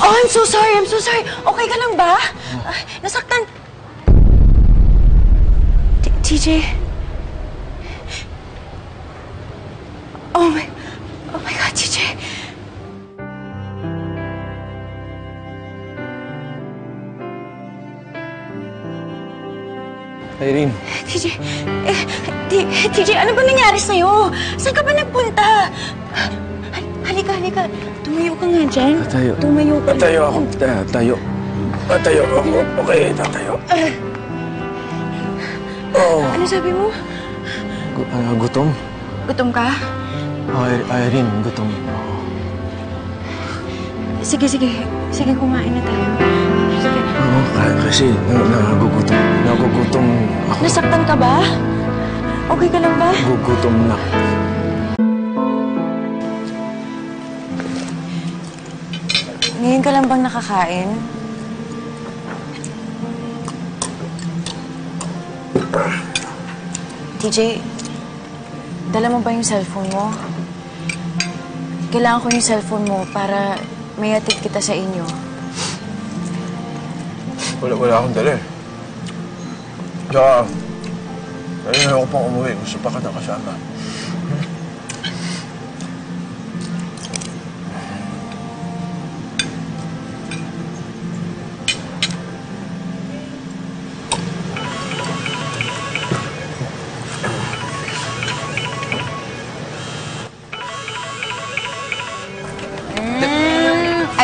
Oh, I'm so sorry. I'm so sorry. Okay ka lang ba? Nasaktan... TJ? Oh my God, TJ. Irene. TJ, ano ba nangyari sa'yo? Saan ka ba nagpunta? Halika. Tumayo ka nga dyan. Tatayo. Tumayo ka. Tatayo ako. Tatayo ako. Okay, tatayo. Ano sabi mo? Gutom? Gutom ka? Irene, gutom. Sige. Sige, kumain na tayo. Sige. Oo, kasi nagugutom ako. Nasaktan ka ba? Okay ka lang ba? Gugutom na. Ngayon ka lang bang nakakain? TJ, dala mo ba yung cellphone mo? Kailangan ko yung cellphone mo para may hatid kita sa inyo. Wala akong dala eh. Tsaka, ayun ako pang umuwi. Gusto pa kita kasama.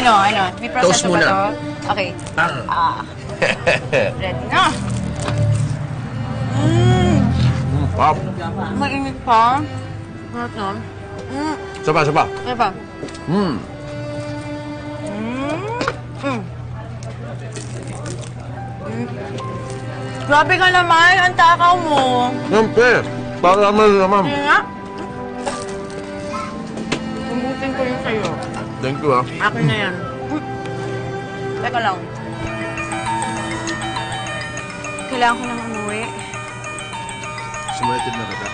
Ano? May proseso Toast muna. ba to? Okay. Ready na. Pop! Mainit pa. Harap na. Saba. Ano pa? Grabe ka naman. Ang takaw mo. Siyempre, para naman. Sige nga. Umutin ko yung sa'yo. Thank you, ah. Akin na yan. Teka lang. Kailangan ko nang umuwi. Sumatid na kita.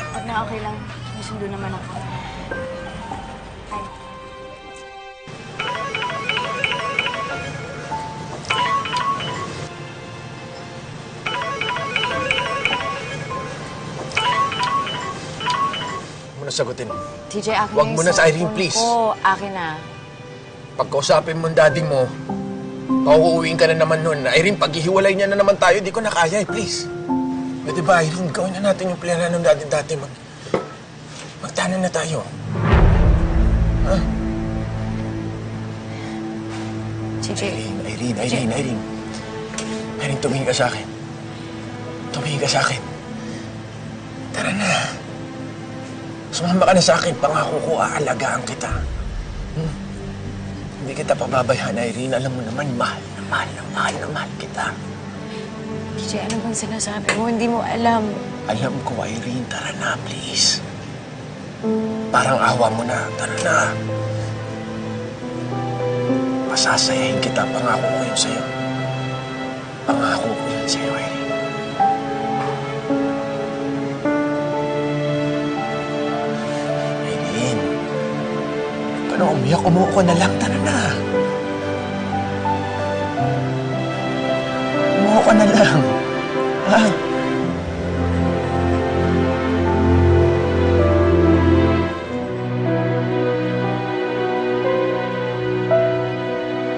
Pag na okay lang, may sundo naman ako. Hi. Huwag mo na sagutin. TJ, akin Huwag na mo yung na sa Irene, cellphone please. ko. Akin na. Pagkausapin mo ang daddy mo, pauuwiin ka na naman nun. Irene, paghihiwalay niya na naman tayo, di ko na kaya eh, please. E diba, Irene, gawin na natin yung plano ng dati. Magtanan na tayo. Ha? TJ. Irene, tumingin ka sa akin. Tara na. Sumama ka na sa akin. Pangako ko, aalagaan kita. Hindi kita pababayaan, Irene. Alam mo naman, mahal na mahal kita. TJ, ano bang sinasabi mo? Hindi mo alam. Alam ko, Irene. Tara na, please. Parang awa mo na. Tara na. Pasasayahin kita. Pangako ko yun sa'yo. Irene. Irene. Huwag ka na umiyak. Umuko na lang. Tara na. Umuko ka na lang. Ha?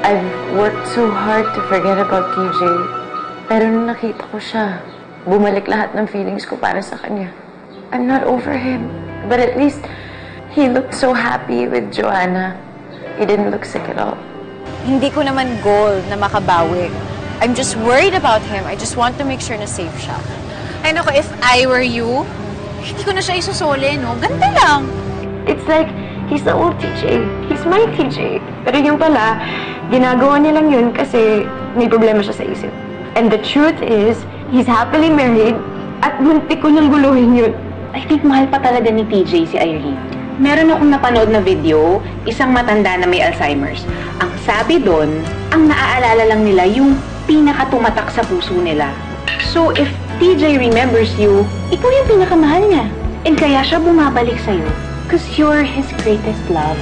I've worked so hard to forget about TJ. Pero nung nakita ko siya, bumalik lahat ng feelings ko para sa kanya. I'm not over him. But at least, he looked so happy with Joanna. He didn't look sick at all. Hindi ko naman goal na makabawi. I'm just worried about him. I just want to make sure na safe siya. Ay naku, if I were you, hindi ko na siya isusole, no? Ganda lang. It's like, he's the old TJ. He's my TJ. Pero yung pala, ginagawa niya lang yun kasi may problema siya sa isip. And the truth is, he's happily married at muntik ko nang guluhin yun. I think mahal pa talaga ni TJ si Irene. Meron akong napanood na video, isang matanda na may Alzheimer's. Ang sabi doon, ang naaalala lang nila yung pinakatumatak sa puso nila. So if TJ remembers you, ikaw yung pinakamahal niya. And kaya siya bumabalik sa'yo. Because you're his greatest love.